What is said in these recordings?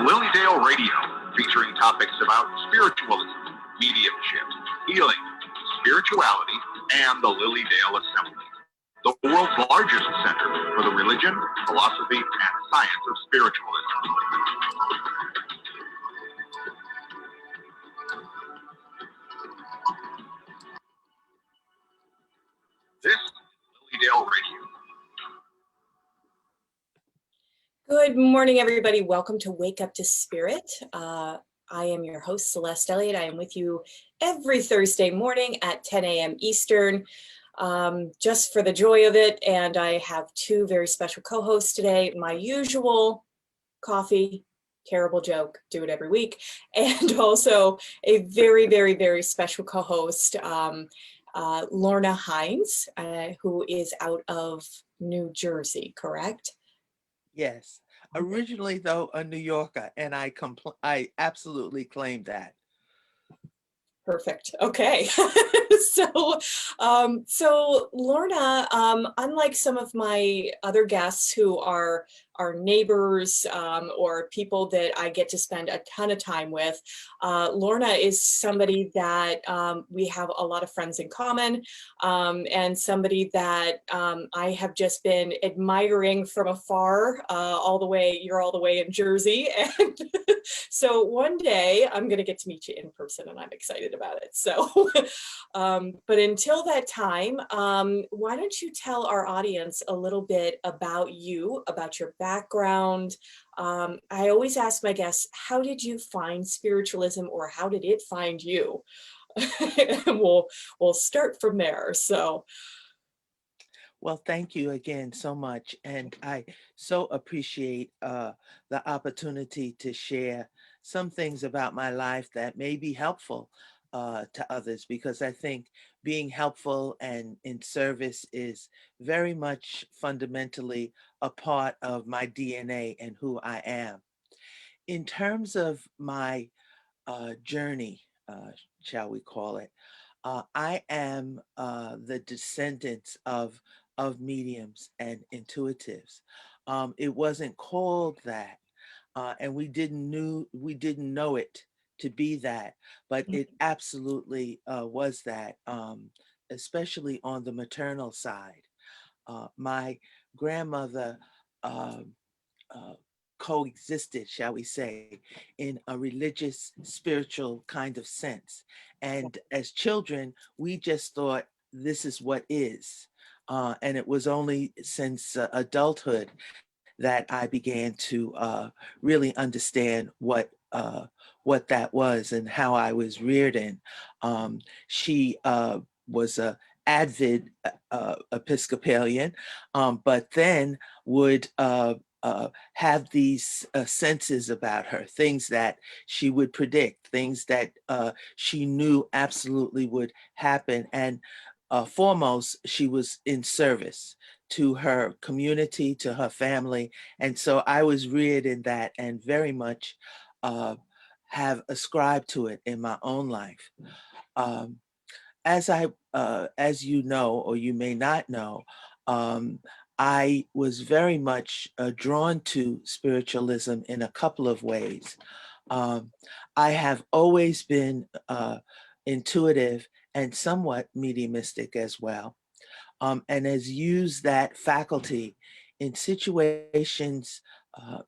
Lilydale Radio, featuring topics about spiritualism, mediumship, healing, spirituality, and the Lilydale Assembly, the world's largest center for the religion, philosophy, and science of spiritualism. This is Lilydale Radio. Good morning, everybody. Welcome to Wake Up to Spirit. I am your host, Celeste Elliott. I am with you every Thursday morning at 10 a.m. Eastern, just for the joy of it. And I have two very special co-hosts today. My usual coffee, terrible joke, do it every week. And also a very, very, very special co-host, Lorna Hines, who is out of New Jersey, correct? Yes. Originally, though, a New Yorker, and I absolutely claim that. Perfect. Okay. So Lorna, unlike some of my other guests who are neighbors or people that I get to spend a ton of time with, Lorna is somebody that we have a lot of friends in common, and somebody that I have just been admiring from afar, you're all the way in Jersey. And so one day I'm going to get to meet you in person, and I'm excited about it. So, but until that time, why don't you tell our audience a little bit about you, about your background? I always ask my guests, how did you find spiritualism, or how did it find you? And we'll start from there. So. Well, thank you again so much. And I so appreciate the opportunity to share some things about my life that may be helpful to others, because I think being helpful and in service is very much fundamentally a part of my DNA and who I am. In terms of my journey, shall we call it, I am the descendants of mediums and intuitives. It wasn't called that, and we didn't know it to be that, but it absolutely was that, especially on the maternal side. My grandmother um, uh, coexisted, shall we say, in a religious, spiritual kind of sense. And as children, we just thought this is what is. And it was only since adulthood that I began to really understand what that was and how I was reared in. She was a avid Episcopalian, but then would have these senses about her, things that she would predict, things that she knew absolutely would happen. And foremost, she was in service to her community, to her family. And so I was reared in that, and very much have ascribed to it in my own life. Um, as you know, or you may not know, I was very much drawn to spiritualism in a couple of ways. Um, I have always been intuitive and somewhat mediumistic as well, and has used that faculty in situations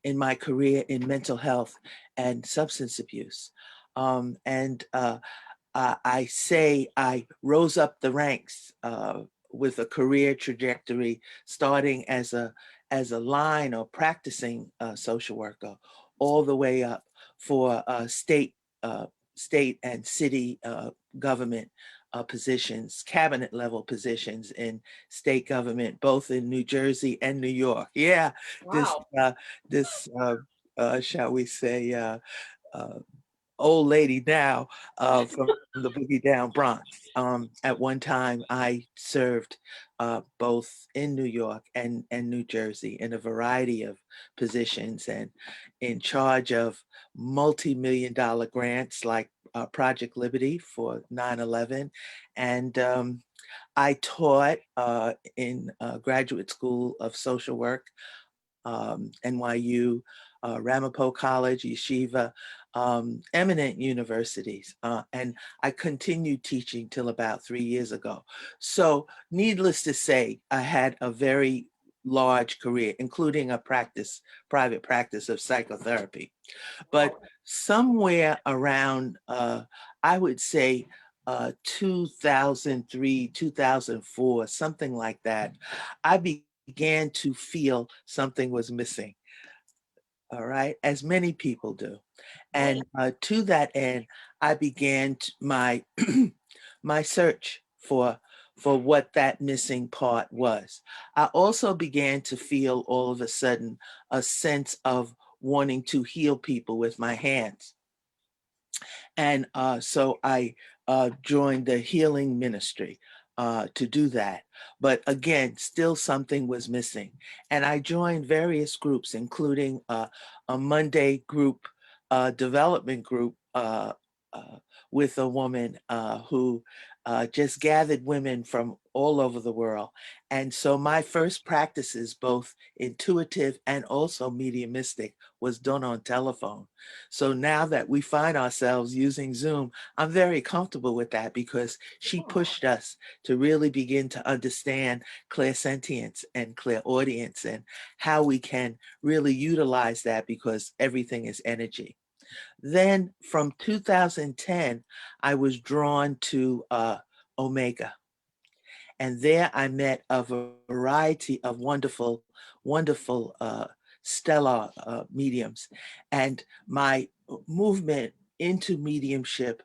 in my career in mental health and substance abuse. And I say I rose up the ranks with a career trajectory, starting as a line or practicing social worker, all the way up for state and city government positions, cabinet level positions in state government, both in New Jersey and New York. Yeah, Wow. this shall we say, old lady now from the Boogie Down Bronx. At one time, I served both in New York and New Jersey in a variety of positions, and in charge of multi-million-dollar grants like Project Liberty for 9/11. And I taught in graduate school of social work, NYU, Ramapo College, Yeshiva, eminent universities. And I continued teaching till about 3 years ago. So needless to say, I had a very large career, including a private practice of psychotherapy. But Wow. somewhere around, I would say, 2003, 2004, something like that, I began to feel something was missing. All right, as many people do. Right. And to that end, I began my my search for what that missing part was. I also began to feel all of a sudden a sense of wanting to heal people with my hands. And so I joined the healing ministry to do that. But again, still something was missing. And I joined various groups, including a Monday group, development group with a woman who just gathered women from all over the world. And so my first practices, both intuitive and also mediumistic, was done on telephone. So now that we find ourselves using Zoom, I'm very comfortable with that because she pushed us to really begin to understand clairsentience and clairaudience and how we can really utilize that because everything is energy. Then from 2010, I was drawn to Omega. And there I met a variety of wonderful, wonderful stellar mediums. And my movement into mediumship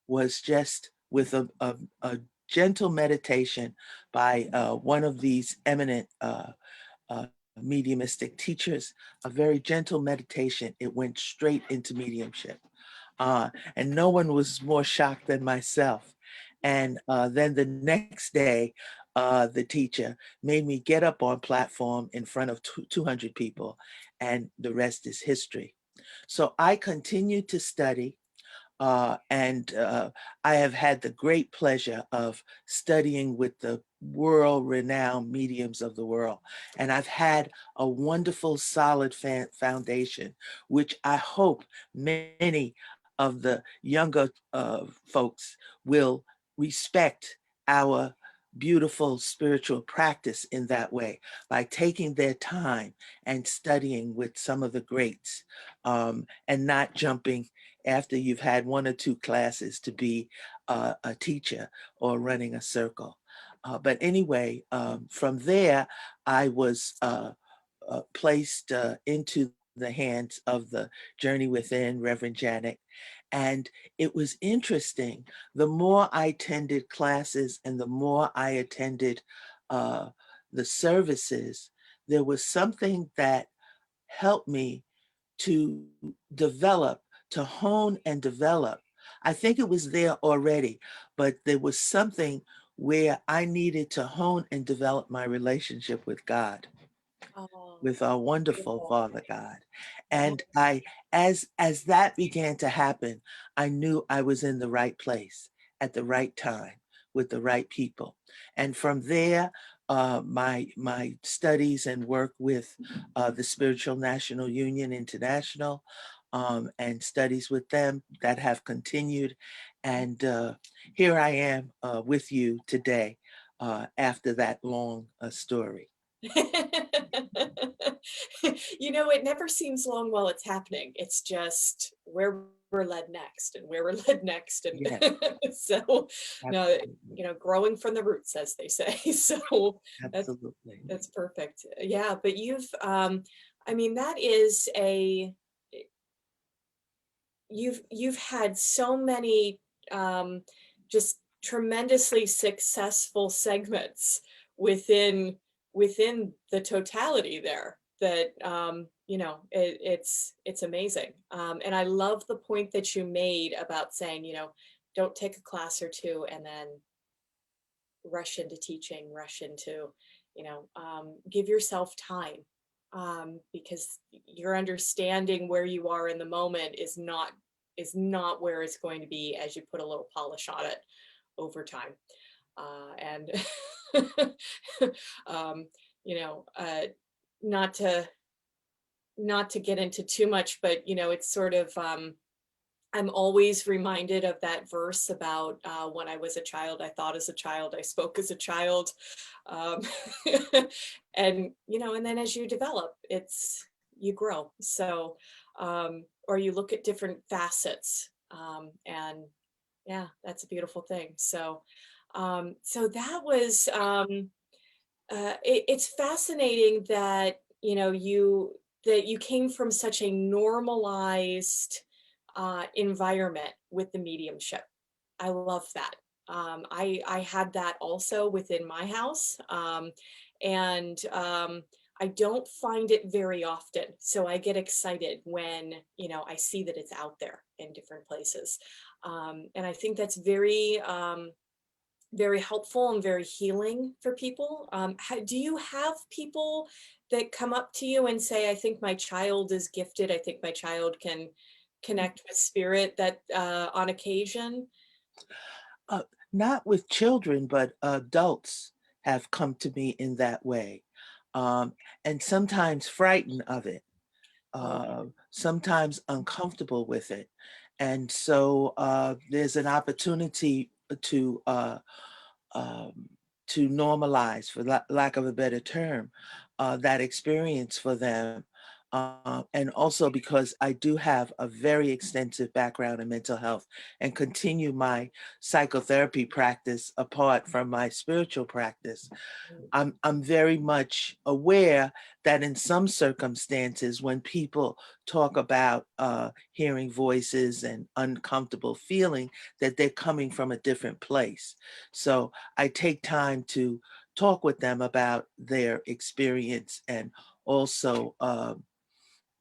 was just with a gentle meditation by one of these eminent uh, mediumistic teachers, a very gentle meditation. It went straight into mediumship. And no one was more shocked than myself. And then the next day, the teacher made me get up on platform in front of 200 people, and the rest is history. So I continued to study, and I have had the great pleasure of studying with the world-renowned mediums of the world. And I've had a wonderful, solid foundation, which I hope many of the younger folks will respect our beautiful spiritual practice in that way by taking their time and studying with some of the greats, and not jumping after you've had one or two classes to be a teacher or running a circle. But anyway, from there, I was placed into the hands of the Journey Within, Reverend Janet. And it was interesting. The more I attended classes and the more I attended the services, there was something that helped me to develop, to hone and develop. I think it was there already, but there was something where I needed to hone and develop my relationship with God, Oh, with our wonderful beautiful. Father God. Yeah. And I, as that began to happen, I knew I was in the right place at the right time with the right people. And from there, my studies and work with the Spiritual National Union International, and studies with them that have continued. And here I am with you today after that long story. It never seems long while it's happening. It's just where we're led next and where we're led next. And Yes, so, no, absolutely. growing from the roots, as they say. So that's Absolutely. that's perfect. Yeah, but I mean, that is you've had so many just tremendously successful segments within the totality there that it's amazing, and I love the point that you made about saying, don't take a class or two and then rush into teaching, rush into, give yourself time, because your understanding where you are in the moment is not where it's going to be as you put a little polish on it over time. And um, you know, not to not to get into too much, but it's sort of I'm always reminded of that verse about when I was a child, I thought as a child, I spoke as a child. Um, and then as you develop, you grow. So, or you look at different facets. And yeah, that's a beautiful thing. So that was, it's fascinating that, that you came from such a normalized environment with the mediumship. I love that. I had that also within my house, and I don't find it very often. So I get excited when I see that it's out there in different places, and I think that's very helpful and very healing for people. Do you have people that come up to you and say, "I think my child is gifted. I think my child can connect with spirit," that on occasion? Uh, Not with children, but adults have come to me in that way, um, and sometimes frightened of it, Oh, sometimes uncomfortable with it. And so there's an opportunity um, to normalize, for lack of a better term, that experience for them. And also because I do have a very extensive background in mental health and continue my psychotherapy practice apart from my spiritual practice. mm, I'm very much aware that in some circumstances, when people talk about hearing voices and uncomfortable feeling, that they're coming from a different place. So I take time to talk with them about their experience and also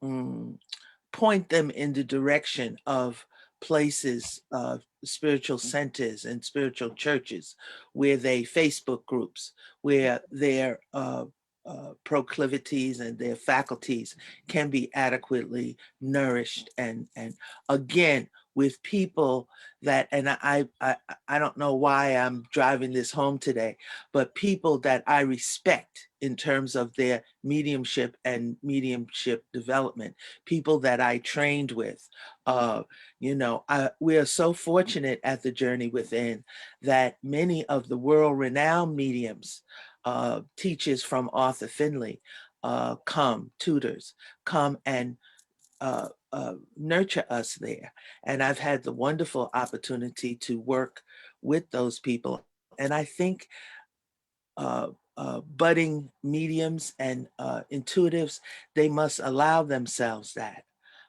mm, point them in the direction of places, spiritual centers and spiritual churches, where they Facebook groups, where their proclivities and their faculties can be adequately nourished, and again, with people that, and I don't know why I'm driving this home today, but people that I respect in terms of their mediumship and mediumship development, people that I trained with. We are so fortunate at the Journey Within that many of the world-renowned mediums, teachers from Arthur Finley, tutors, come and nurture us there. And I've had the wonderful opportunity to work with those people. And I think uh, budding mediums and intuitives, they must allow themselves that.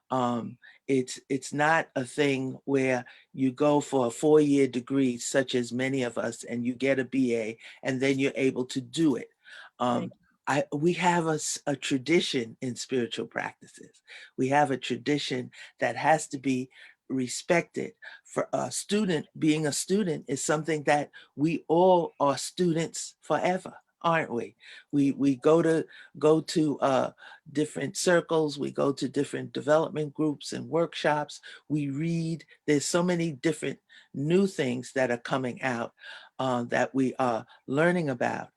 Um, it's not a thing where you go for a 4-year degree, such as many of us, and you get a BA, and then you're able to do it. right. Um, we have a tradition in spiritual practices. We have a tradition that has to be respected. For a student, being a student is something that we all are students forever, aren't we? We go to different circles, we go to different development groups and workshops, we read. There's so many different new things that are coming out, that we are learning about,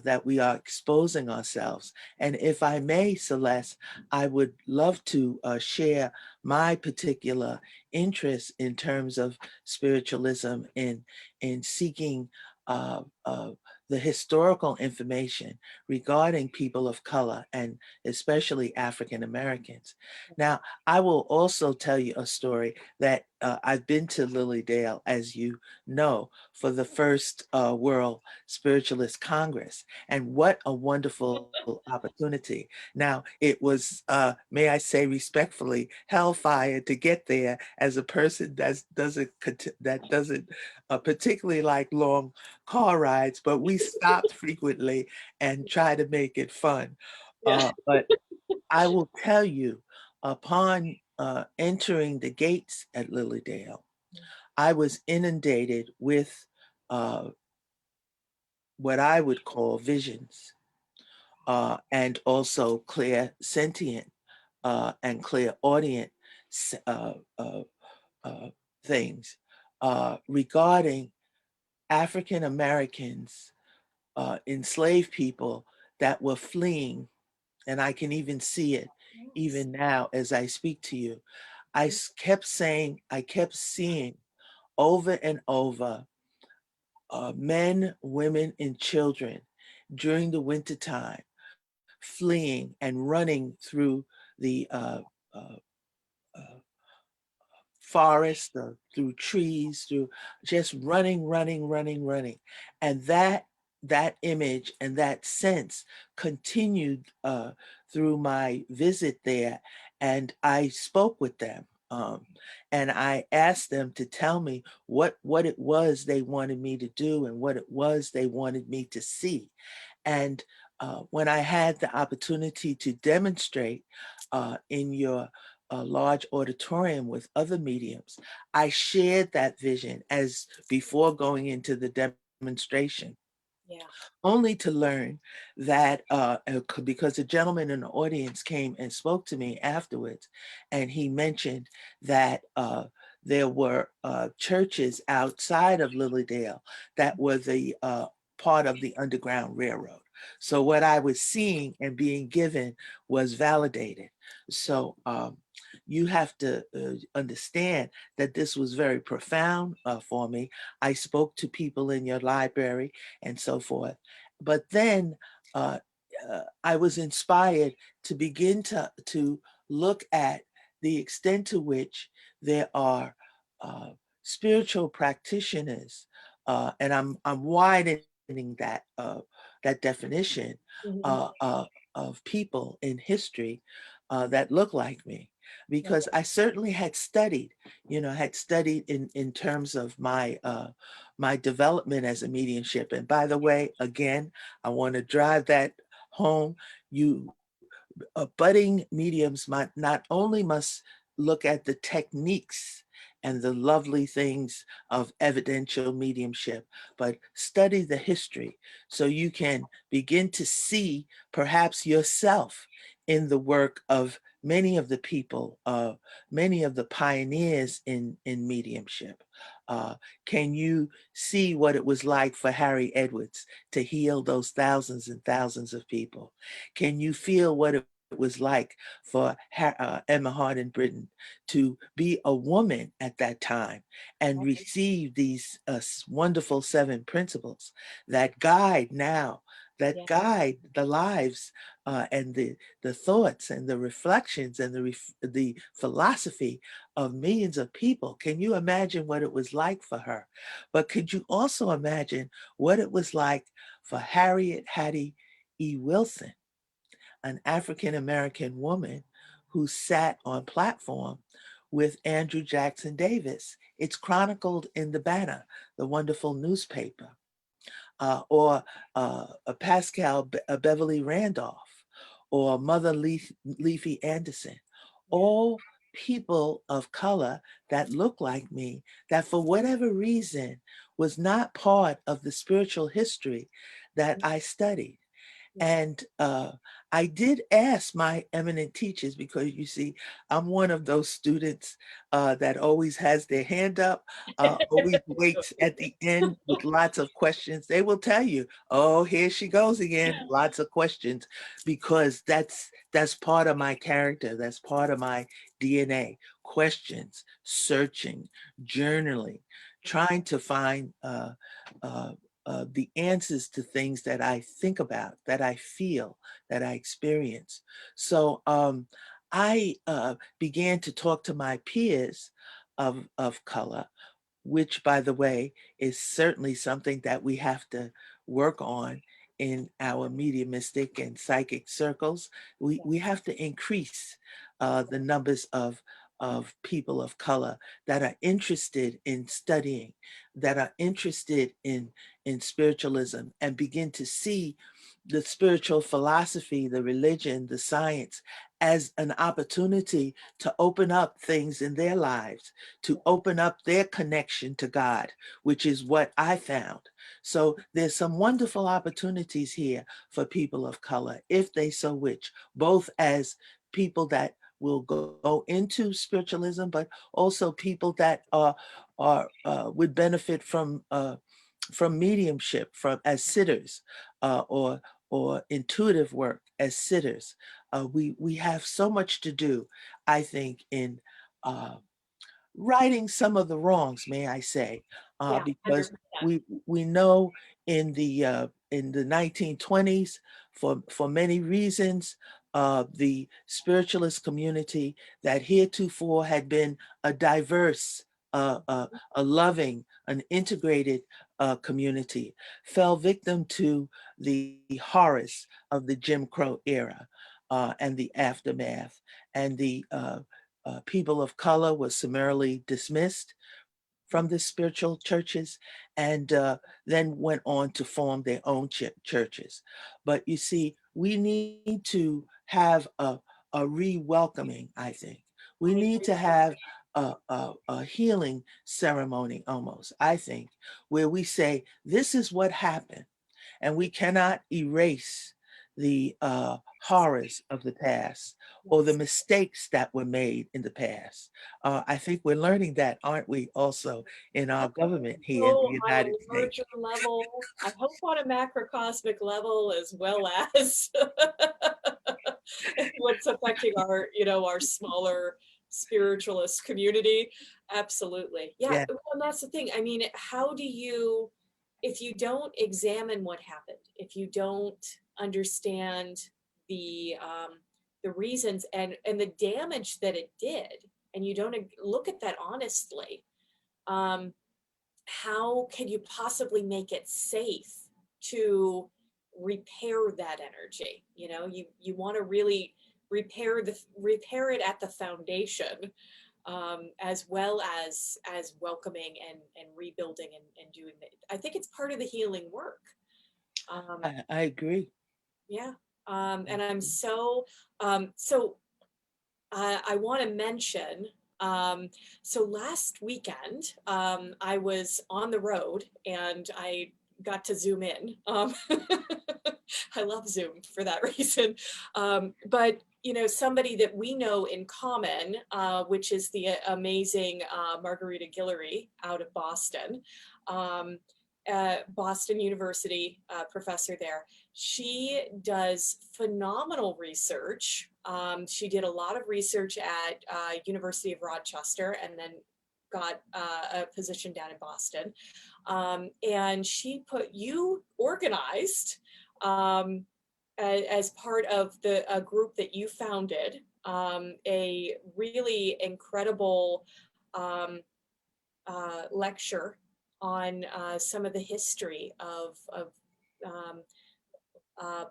that we are exposing ourselves. And if I may, Celeste, I would love to share my particular interest in terms of spiritualism, in seeking uh, uh, the historical information regarding people of color, and especially African Americans. Now, I will also tell you a story that I've been to Lilydale, as you know, for the first World Spiritualist Congress. And what a wonderful opportunity. Now, it was, may I say respectfully, hellfire to get there as a person that doesn't particularly like long car rides, but we stopped frequently and try to make it fun. Yeah. But I will tell you, upon entering the gates at Lilydale, I was inundated with uh, what I would call visions, and also clairsentient and clairaudient uh, uh, uh, things regarding African Americans, enslaved people that were fleeing and I can even see it Yes. even now as I speak to you. I kept saying, I kept seeing over and over men, women, and children during the wintertime fleeing and running through the uh, uh, forest, through trees, through just running, running, running, running. And that image and that sense continued through my visit there. And I spoke with them. And I asked them to tell me what it was they wanted me to do and what it was they wanted me to see. And when I had the opportunity to demonstrate in your large auditorium with other mediums, I shared that vision as before going into the demonstration, Yeah. only to learn that because a gentleman in the audience came and spoke to me afterwards, and he mentioned that there were churches outside of Lilydale that were the part of the Underground Railroad. So what I was seeing and being given was validated. So you have to understand that this was very profound for me. I spoke to people in your library and so forth. But then uh, I was inspired to begin to look at the extent to which there are uh, spiritual practitioners, and I'm widening that that definition Mhm. uh, uh, of people in history that look like me, Yeah. because I certainly had studied, had studied in terms of my development as a mediumship. And by the way, again, I want to drive that home. You budding mediums might not only must look at the techniques and the lovely things of evidential mediumship, but study the history so you can begin to see perhaps yourself in the work of many of the people, many of the pioneers in mediumship. Uh, can you see what it was like for Harry Edwards to heal those thousands and thousands of people? Can you feel what it was like for Emma Hardin Britten to be a woman at that time and receive these wonderful seven principles that guide now, that Yeah. guide the lives and the thoughts and the reflections and the philosophy of millions of people? Can you imagine what it was like for her? But could you also imagine what it was like for Harriet Hattie E. Wilson, an African American woman who sat on platform with Andrew Jackson Davis? It's chronicled in the Banner, the wonderful newspaper, or Pascal Beverly Randolph, or Mother Leafy Anderson, Yeah. all people of color that look like me, that for whatever reason was not part of the spiritual history that I studied. Yeah. And I did ask my eminent teachers, because you see, I'm one of those students that always has their hand up, always waits at the end with lots of questions. They will tell you, oh, here she goes again, lots of questions, because that's part of my character. That's part of my DNA. Questions, searching, journaling, trying to find uh, the answers to things that I think about, that I feel, that I experience. So I began to talk to my peers of color, which, by the way, is certainly something that we have to work on in our mediumistic and psychic circles. We have to increase the numbers of people of color that are interested in studying, that are interested in spiritualism, and begin to see the spiritual philosophy, the religion, the science as an opportunity to open up things in their lives, to open up their connection to God, which is what I found. So there's some wonderful opportunities here for people of color, if they so wish, both as people that will go into spiritualism, but also people that are would benefit from mediumship, from as sitters, or or intuitive work as sitters. We have so much to do, I think, in righting some of the wrongs, may I say, Yeah, because 100%. we know in the 1920s, for many reasons, the spiritualist community that heretofore had been a diverse, a loving, an integrated community, fell victim to the horrors of the Jim Crow era and the aftermath, and the people of color were summarily dismissed from the spiritual churches, and then went on to form their own churches. But you see, we need to have a re-welcoming, I think. We I need agree. to have a healing ceremony almost, I think, where we say, this is what happened, and we cannot erase the horrors of the past or the Yes. mistakes that were made in the past. I think we're learning that, aren't we, also in our government here in the So on a United States? larger level, I hope on a macrocosmic level as well as what's affecting our, our smaller spiritualist community. Absolutely. Yeah. Yeah, Well, and that's the thing. I mean, how do you, if you don't examine what happened, if you don't understand the reasons and the damage that it did, and you don't look at that honestly, um, how can you possibly make it safe to repair that energy? You want to really repair it at the foundation, as well as welcoming and rebuilding and doing that. I think it's part of the healing work. um, I agree. yeah. And I'm so I want to mention, so last weekend, I was on the road and I got to zoom in. I love Zoom for that reason. But somebody that we know in common, which is the amazing Margarita Guillory out of Boston, um, Boston University professor there. She does phenomenal research. She did a lot of research at University of Rochester and then got a position down in Boston. And you organized, as part of a group that you founded, a really incredible um, lecture on some of the history of um, uh,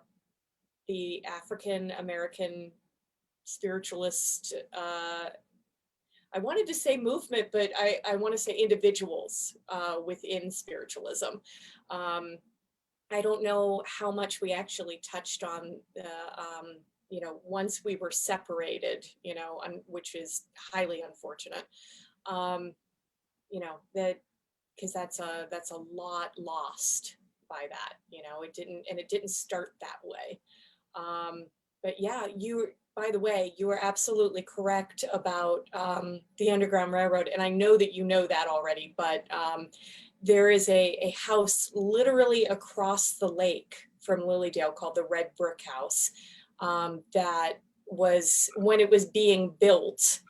the African American spiritualist. I wanted to say movement, but I want to say individuals within spiritualism. Um, I don't know how much we actually touched on once we were separated, which is highly unfortunate. Um, that because that's a lot lost by that. It didn't start that way. um, but yeah, by the way, you are absolutely correct about the Underground Railroad, and I know that you know that already, but there is a house literally across the lake from Lilydale called the Red Brick House, that was, when it was being built,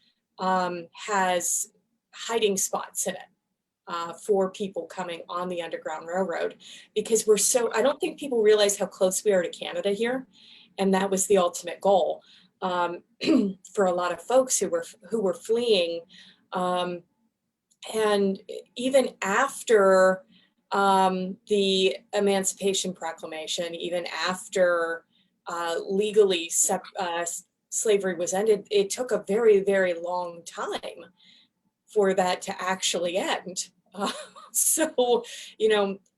has hiding spots in it for people coming on the Underground Railroad, because I don't think people realize how close we are to Canada here. And that was the ultimate goal, for a lot of folks who were fleeing. Um, and even after the Emancipation Proclamation, even after legally slavery was ended, it took a very, very long time for that to actually end. So,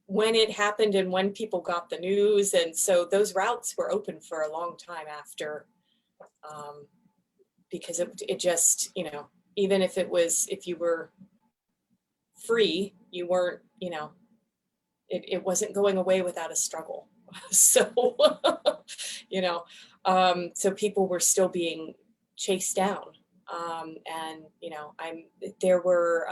when it happened and when people got the news. And so those routes were open for a long time after, because it just, even if you were free, you weren't, it wasn't going away without a struggle. So, so people were still being chased down. And, there were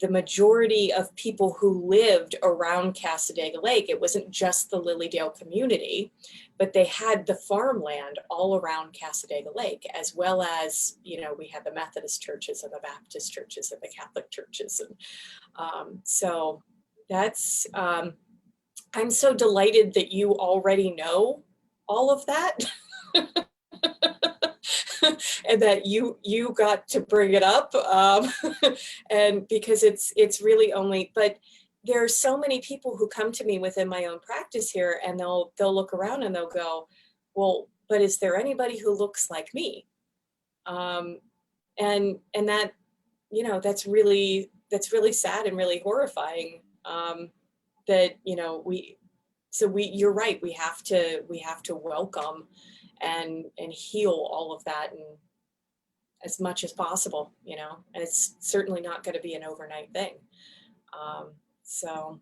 the majority of people who lived around Cassadaga Lake, it wasn't just the Lilydale community, but they had the farmland all around Cassadaga Lake, as well as, you know, we had the Methodist churches and the Baptist churches and the Catholic churches. And so that's, I'm so delighted that you already know all of that. And that you got to bring it up, and because it's really only, but there are so many people who come to me within my own practice here, and they'll look around and they'll go, well, but is there anybody who looks like me? And that, you know, that's really sad and really horrifying, that, you know, you're right, we have to welcome and heal all of that, and as much as possible, you know, and it's certainly not going to be an overnight thing. So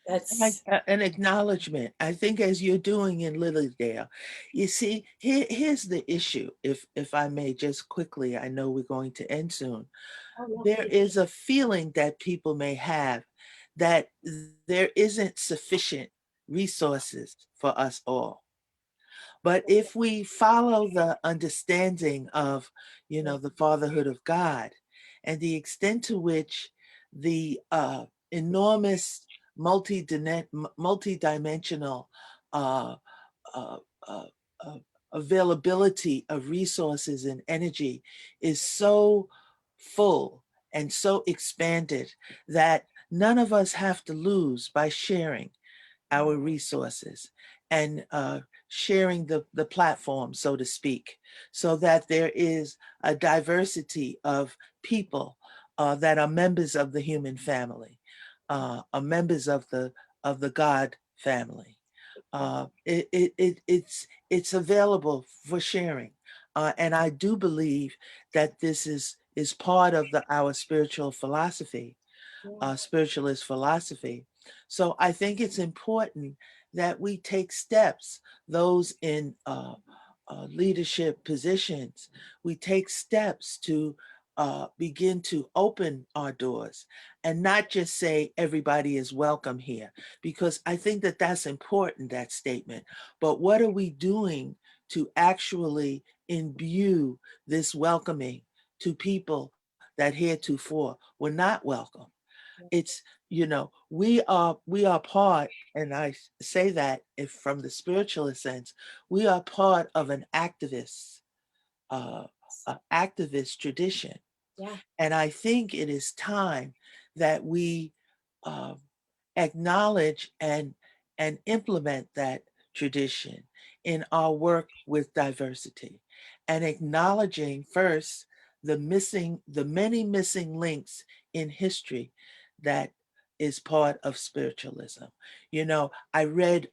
that's An acknowledgement, I think, as you're doing in Lilydale. You see, here's the issue, if I may just quickly, I know we're going to end soon. oh, no, There please. is a feeling that people may have that there isn't sufficient resources for us all. But if we follow the understanding of, you know, the fatherhood of God and the extent to which the enormous multi-dimensional uh, uh, uh, uh, availability of resources and energy is so full and so expanded that none of us have to lose by sharing our resources and sharing the platform, so to speak, so that there is a diversity of people that are members of the human family, are members of the God family. It's available for sharing, and I do believe that this is part of our spiritual philosophy, spiritualist philosophy. So I think it's important that we take steps, those in leadership positions, we take steps to begin to open our doors and not just say everybody is welcome here, because I think that that's important, that statement. But what are we doing to actually imbue this welcoming to people that heretofore were not welcome? It's, you know, we are part, and I say that if from the spiritualist sense, we are part of an uh, activist tradition. Yeah. And I think it is time that we uh, acknowledge and implement that tradition in our work with diversity, and acknowledging first the many missing links in history that is part of spiritualism. You know, I read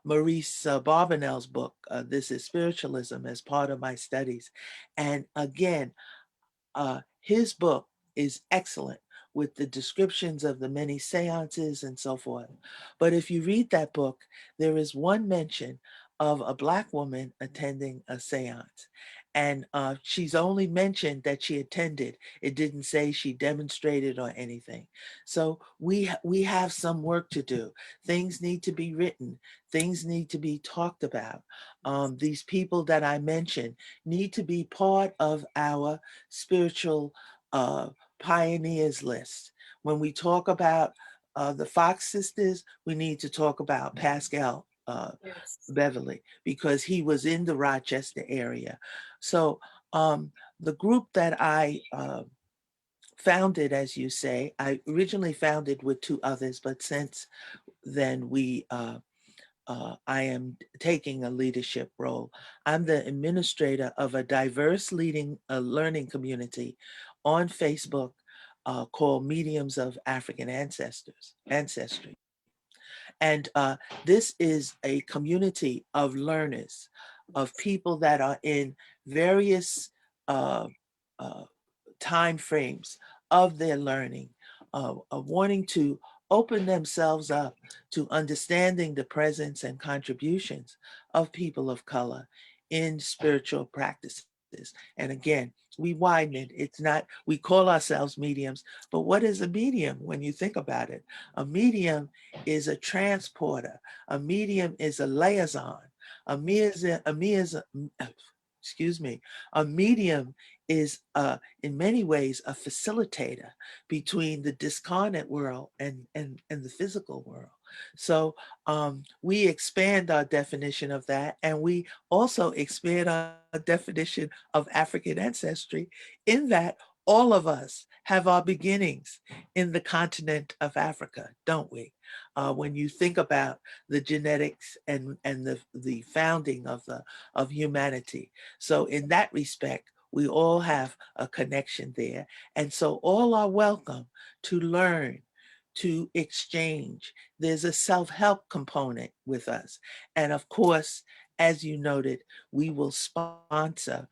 Maurice Barbanel's book, This is Spiritualism, as part of my studies. And again, his book is excellent with the descriptions of the many seances and so forth. But if you read that book, there is one mention of a Black woman attending a seance. And she's only mentioned that she attended. It didn't say she demonstrated or anything. So we have some work to do. Things need to be written. Things need to be talked about. These people that I mentioned need to be part of our spiritual pioneers list. When we talk about the Fox sisters, we need to talk about Pascal Yes. Beverly, because he was in the Rochester area. So the group that I founded, as you say, I originally founded with two others, but since then I am taking a leadership role. I'm the administrator of a diverse learning community on Facebook called Mediums of African Ancestry. And this is a community of learners, of people that are in various uh, uh, time frames of their learning, of wanting to open themselves up to understanding the presence and contributions of people of color in spiritual practices. And again, we widen it. It's not, we call ourselves mediums, but what is a medium when you think about it? A medium is a transporter. A medium is a liaison. Excuse me, a medium is in many ways a facilitator between the discarnate world and the physical world. So we expand our definition of that, and we also expand our definition of African ancestry in that all of us have our beginnings in the continent of Africa, don't we? When you think about the genetics and the founding of humanity. So in that respect, we all have a connection there. And so all are welcome to learn, to exchange. There's a self-help component with us. And of course, as you noted, we will sponsor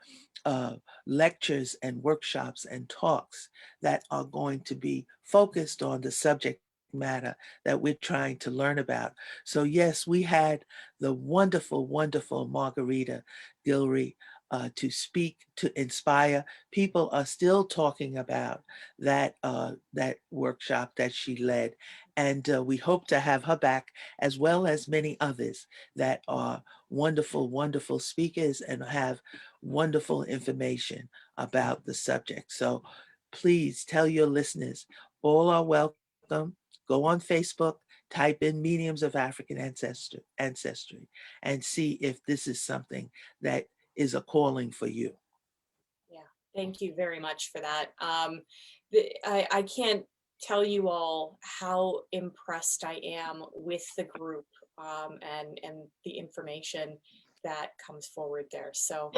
lectures and workshops and talks that are going to be focused on the subject matter that we're trying to learn about. So yes, we had the wonderful, wonderful Margarita Gilry to speak, to inspire. People are still talking about that that workshop that she led, and we hope to have her back, as well as many others that are wonderful, wonderful speakers and have wonderful information about the subject. So please tell your listeners, all are welcome. Go on Facebook, type in Mediums of African Ancestry, and see if this is something that is a calling for you. Yeah, thank you very much for that. I can't tell you all how impressed I am with the group and the information that comes forward there. So,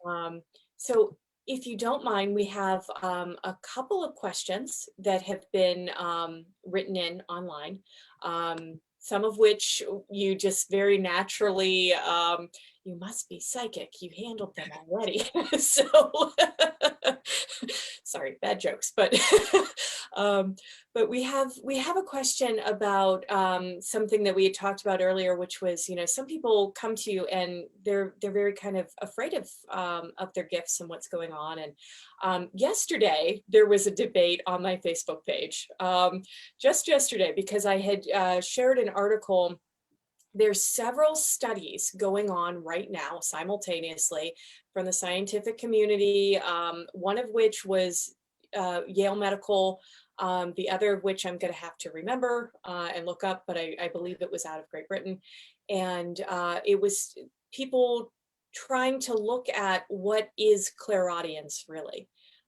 um, so if you don't mind, we have a couple of questions that have been written in online. Some of which you just very naturally, you must be psychic. You handled them already. So, sorry, bad jokes, but but we have a question about something that we had talked about earlier, which was, you know, some people come to you and they're very kind of afraid of their gifts and what's going on. And yesterday there was a debate on my Facebook page, just yesterday, because I had shared an article. There's several studies going on right now simultaneously from the scientific community, one of which was Yale Medical, the other of which I'm going to have to remember and look up, but I believe it was out of Great Britain. And it was people trying to look at what is clairaudience really.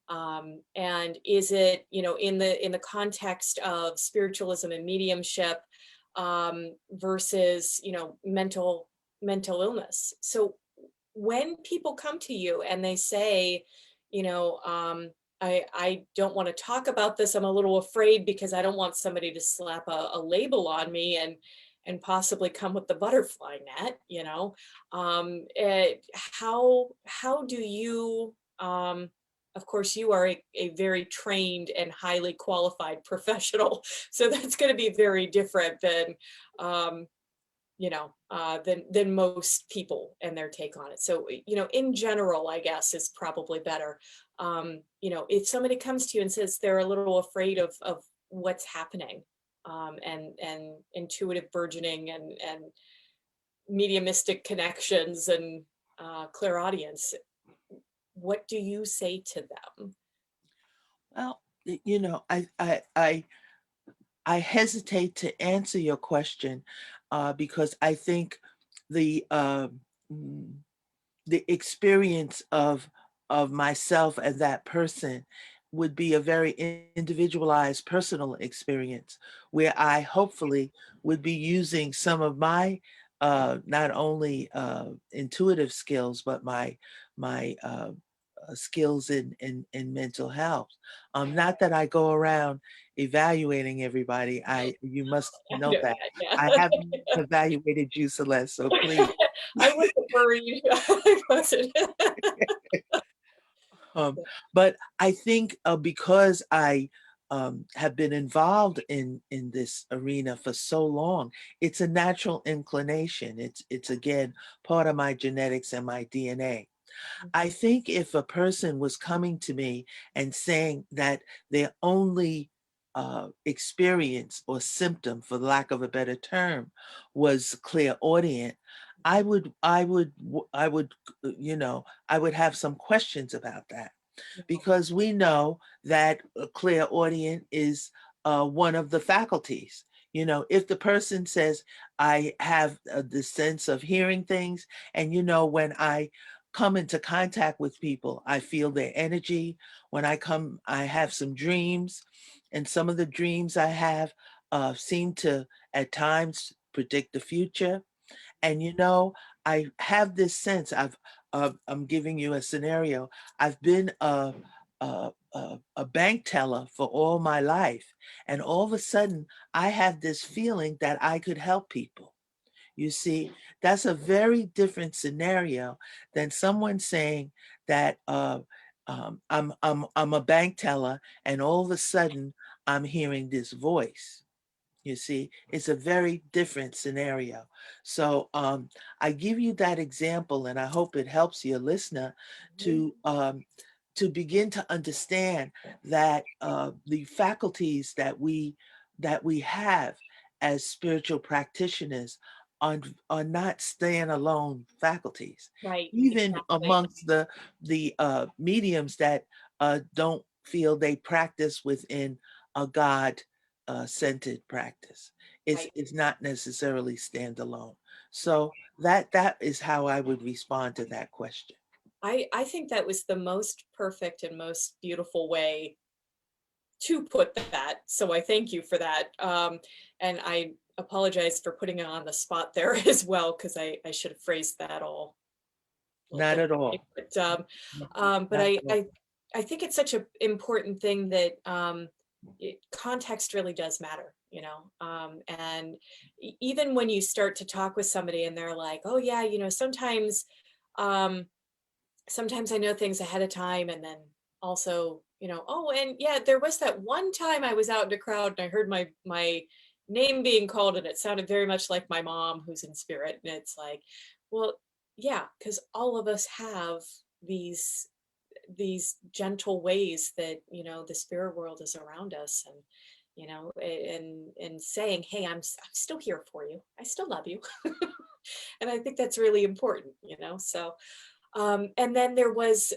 And is it, you know, in the context of spiritualism and mediumship, versus, you know, mental illness. So when people come to you and they say, you know, I don't want to talk about this, I'm a little afraid because I don't want somebody to slap a label on me and possibly come with the butterfly net, you know, how do you, of course, you are a very trained and highly qualified professional, so that's going to be very different than, you know, than most people and their take on it. So, you know, in general, I guess is probably better. You know, if somebody comes to you and says they're a little afraid of what's happening, and intuitive burgeoning and mediumistic connections and clairaudience, what do you say to them? Well, you know, I hesitate to answer your question because I think the mm, the experience of myself and that person would be a very individualized personal experience where I hopefully would be using some of my not only intuitive skills but my skills in mental health. Not that I go around evaluating everybody. You must I know know that. that, yeah. I haven't evaluated you, Celeste, so please. I wasn't worried. I wasn't. Um, but I think because I have been involved in this arena for so long, it's a natural inclination. It's again part of my genetics and my DNA. I think if a person was coming to me and saying that their only experience or symptom, for lack of a better term, was clairaudient, I would have some questions about that, because we know that clairaudient is one of the faculties. You know, if the person says, I have the sense of hearing things, and when I come into contact with people, I feel their energy. When I have some dreams, and some of the dreams I have seem to at times predict the future. And I have this sense. I'm giving you a scenario. I've been a bank teller for all my life, and all of a sudden, I have this feeling that I could help people. You see, that's a very different scenario than someone saying that I'm a bank teller, and all of a sudden I'm hearing this voice. You see, it's a very different scenario. So I give you that example, and I hope it helps your listener to begin to understand that the faculties that we have as spiritual practitioners are not standalone faculties. Right, Even exactly. amongst the mediums that don't feel they practice within a God centered practice. It's Right. it's not necessarily standalone. So that is how I would respond to that question. I think that was the most perfect and most beautiful way to put that. So I thank you for that. And I apologize for putting it on the spot there as well, because I should have phrased that all a little Not at differently. all. But Not at all. I think it's such an important thing that context really does matter, and even when you start to talk with somebody and they're like, oh yeah, um, sometimes I know things ahead of time, and then also, oh, and yeah, there was that one time I was out in a crowd and I heard my name being called, and it sounded very much like my mom who's in spirit. And it's like, well, yeah, because all of us have these gentle ways that the spirit world is around us, and and saying, hey, I'm still here for you, I still love you. And I think that's really important, so and then there was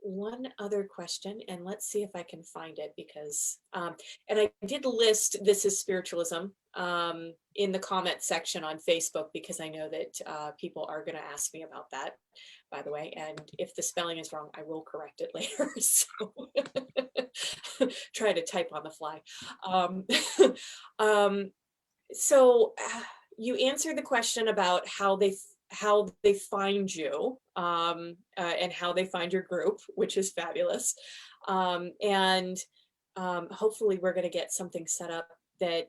one other question, and let's see if I can find it, because and I did list This is Spiritualism in the comment section on Facebook, because I know that people are going to ask me about that, by the way. And if the spelling is wrong, I will correct it later. So try to type on the fly. Um, um, so you answered the question about how they find you, and how they find your group, which is fabulous. And hopefully we're going to get something set up that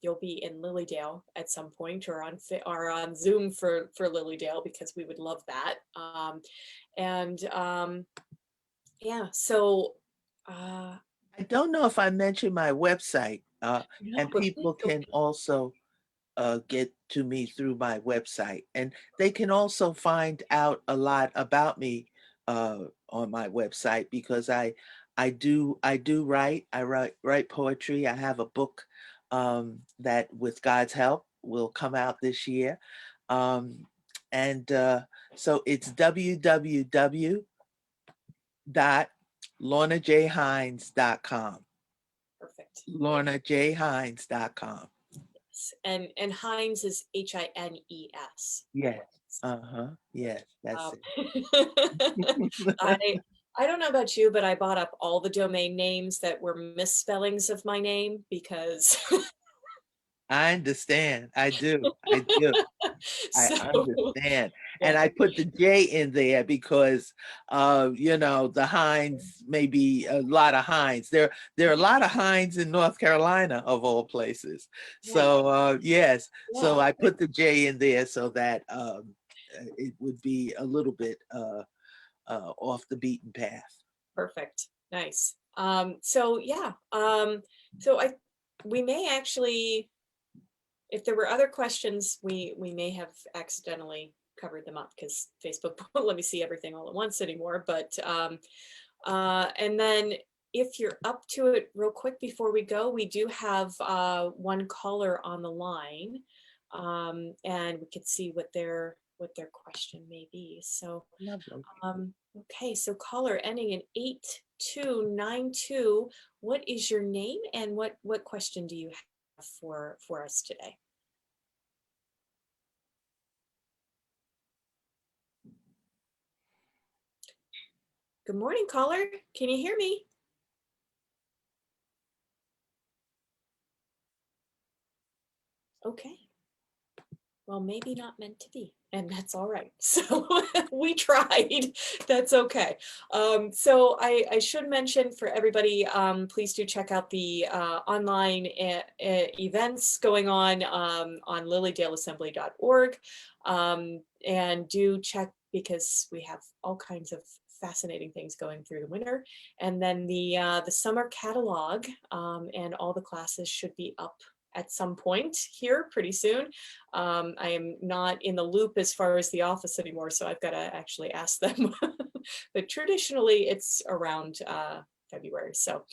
you'll be in Lilydale at some point, or or on Zoom for Lilydale, because we would love that. And yeah, so I don't know if I mentioned my website, no, and but please people go. can also get to me through my website, and they can also find out a lot about me on my website, because I do write. I write poetry. I have a book that, with God's help, will come out this year, um, and so it's www.lornajhines.com. Perfect. lornajhines.com. And Hines is Hines. Yes. Uh-huh. Yes, that's Um, it. I I don't know about you, but I bought up all the domain names that were misspellings of my name, because I understand. I do. I do. I so understand. yeah, And I put the J in there because the Hines, maybe a lot of Hines. There are a lot of Hines in North Carolina, of all places. yeah, So yes. yeah, So I put the J in there so that it would be a little bit off the beaten path. perfect, nice. So yeah, so we may actually, if there were other questions, we may have accidentally covered them up because Facebook won't let me see everything all at once anymore. But and then if you're up to it real quick before we go, we do have one caller on the line, and we could see what their question may be. So Lovely. okay, so caller ending in 8292, what is your name and what question do you have for us today? Good morning, caller. Can you hear me? Okay. Well, maybe not meant to be, and that's all right. So we tried. That's okay. So I should mention for everybody, please do check out the online events going on lilydaleassembly.org, and do check because we have all kinds of fascinating things going through the winter. And then the summer catalog and all the classes should be up at some point here pretty soon. I am not in the loop as far as the office anymore, so I've got to actually ask them. But traditionally, it's around February. So,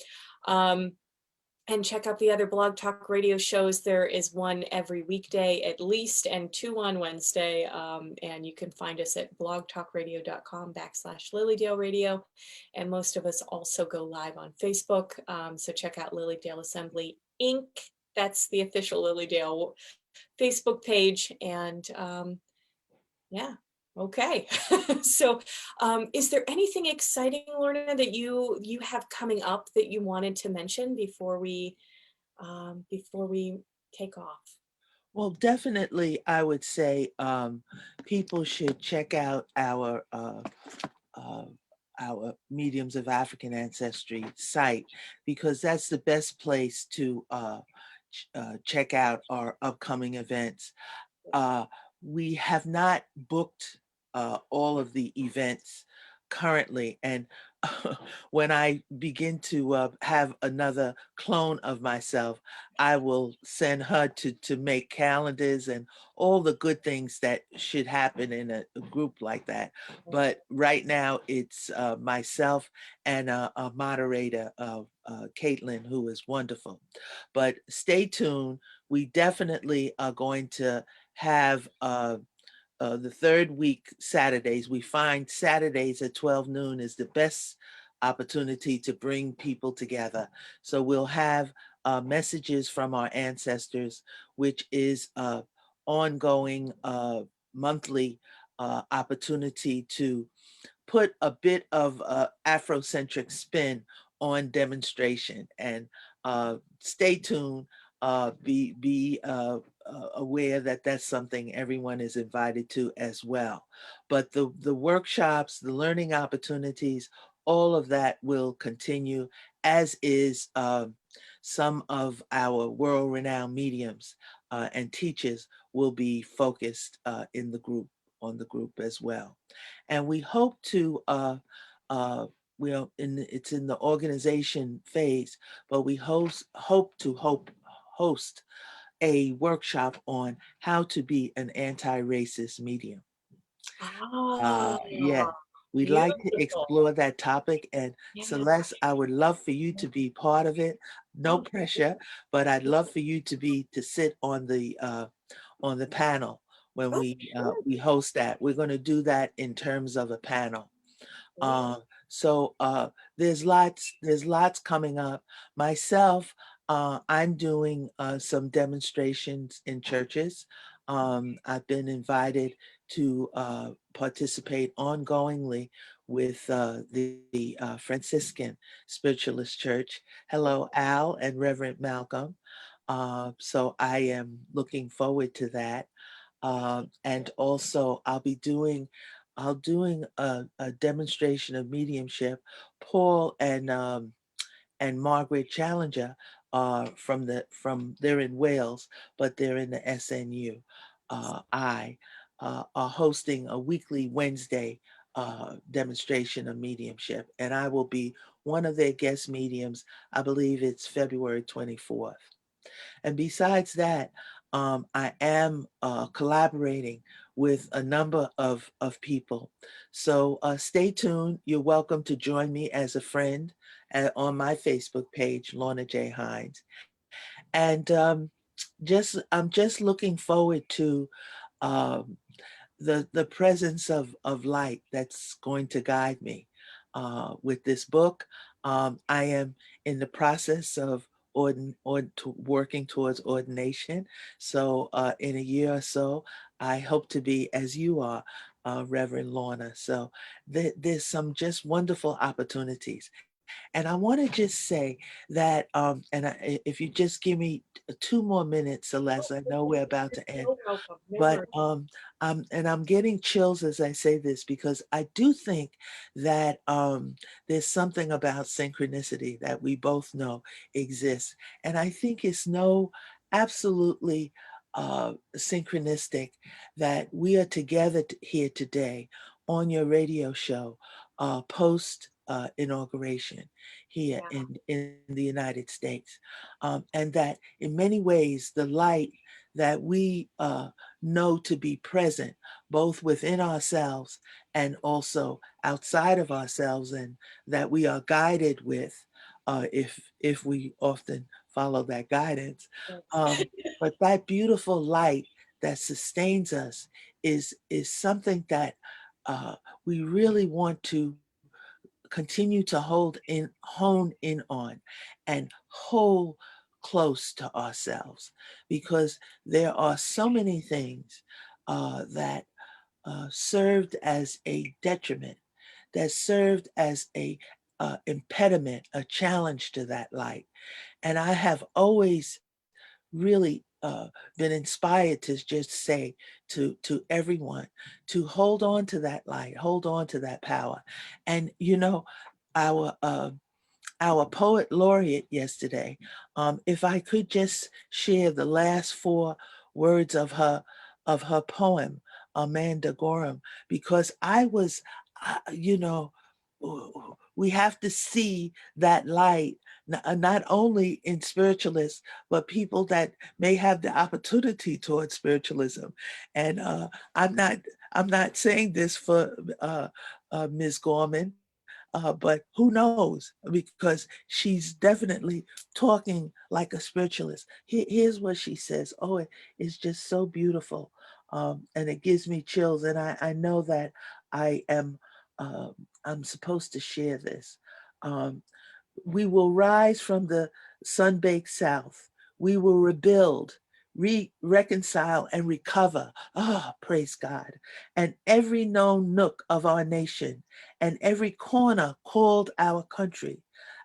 and check out the other Blog Talk Radio shows. There is one every weekday at least, and 2 on Wednesday. And you can find us at blogtalkradio.com/Lilydale Radio. And most of us also go live on Facebook. So check out Lilydale Assembly Inc. That's the official Lilydale Facebook page. And yeah, okay. So is there anything exciting, Lorna, that you have coming up that you wanted to mention before we take off? Well, definitely, I would say people should check out our Mediums of African Ancestry site, because that's the best place to check out our upcoming events. We have not booked all of the events currently, and when I begin to have another clone of myself, I will send her to make calendars and all the good things that should happen in a group like that. But right now, it's myself and a moderator, Caitlin, who is wonderful. But stay tuned. We definitely are going to have the third week Saturdays. We find Saturdays at 12 noon is the best opportunity to bring people together. So we'll have messages from our ancestors, which is ongoing monthly opportunity to put a bit of Afrocentric spin on demonstration. And stay tuned. Be aware that that's something everyone is invited to as well. But the workshops, the learning opportunities, all of that will continue, as is some of our world-renowned mediums and teachers will be focused in the group, on the group as well. And we hope to it's in the organization phase, but we hope to host a workshop on how to be an anti-racist medium. Ah, Yeah, we'd like to beautiful. explore that topic. And Yeah. Celeste, I would love for you to be part of it. No pressure, but I'd love for you to sit on the panel when Oh, sure. we host that. We're going to do that in terms of a panel. Great. So there's lots coming up. Myself, I'm doing some demonstrations in churches. I've been invited to participate ongoingly with the Franciscan Spiritualist Church. Hello, Al and Reverend Malcolm. So I am looking forward to that. And also I'll doing a demonstration of mediumship. Paul and Margaret Challenger from they're in Wales, but they're in the SNU. Are hosting a weekly Wednesday demonstration of mediumship, and I will be one of their guest mediums. I believe it's February 24th. And besides that, I am collaborating with a number of people. So stay tuned. You're welcome to join me as a friend on my Facebook page, Lorna J. Hines. And I'm just looking forward to um, the presence of light that's going to guide me with this book. I am in the process of working towards ordination. So in a year or so, I hope to be as you are, Reverend Lorna. So there's some just wonderful opportunities. And I want to just say that, if you just give me 2 more minutes, Celeste, I know we're about to end. So welcome. No But worries. I'm getting chills as I say this because I do think that there's something about synchronicity that we both know exists, and I think it's absolutely synchronistic that we are together here today on your radio show post inauguration here Yeah. in the United States, and that in many ways the light that we know to be present both within ourselves and also outside of ourselves, and that we are guided with if we often follow that guidance. But that beautiful light that sustains us is something that we really want to continue to hone in on and hold close to ourselves, because there are so many things that served as a detriment, that served as a impediment, a challenge to that light. And I have always really been inspired to just say to everyone to hold on to that light, hold on to that power. And our our poet laureate yesterday, if I could just share the last 4 words of her poem, Amanda Gorham, because I was, you know, we have to see that light not only in spiritualists, but people that may have the opportunity towards spiritualism. And I'm not I'm not saying this for Ms. Gorman, but who knows? Because she's definitely talking like a spiritualist. Here's what she says. Oh, it's just so beautiful. And it gives me chills. And I know that I am, uh, I'm supposed to share this. Um, we will rise from the sun-baked south. We will rebuild, reconcile, and recover. Ah, praise God. And every known nook of our nation and every corner called our country,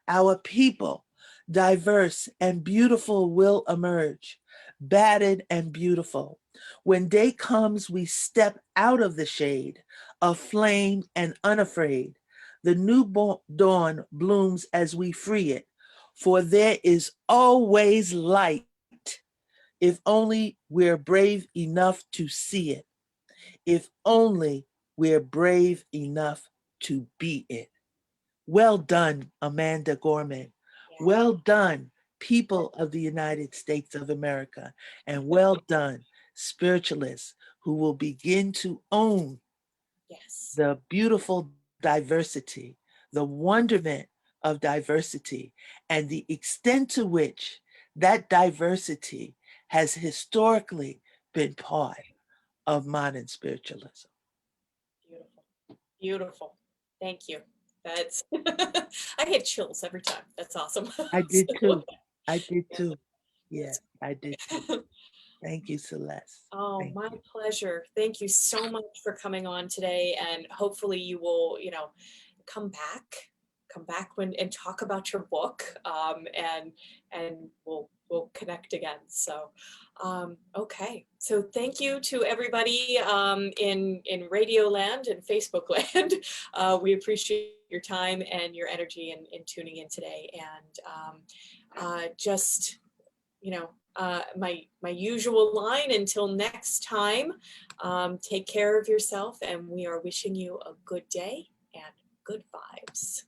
our people, diverse and beautiful, will emerge, battered and beautiful. When day comes, we step out of the shade, aflame and unafraid. The new dawn blooms as we free it, for there is always light if only we're brave enough to see it, if only we're brave enough to be it. Well done, Amanda Gorman. Yeah. Well done, people of the United States of America. And well done, spiritualists who will begin to own Yes. the beautiful diversity, the wonderment of diversity, and the extent to which that diversity has historically been part of modern spiritualism. Beautiful. Beautiful. Thank you. That's I get chills every time. That's awesome. I did So, too. I did yeah, too. that's Yes, I did too. Thank you, Celeste. oh, Thank my you. pleasure. Thank you so much for coming on today, and hopefully you will, come back, come back when and talk about your book, and we'll connect again. So, okay. So thank you to everybody in Radio Land and Facebook Land. We appreciate your time and your energy in tuning in today, and just my usual line until next time, take care of yourself, and we are wishing you a good day and good vibes.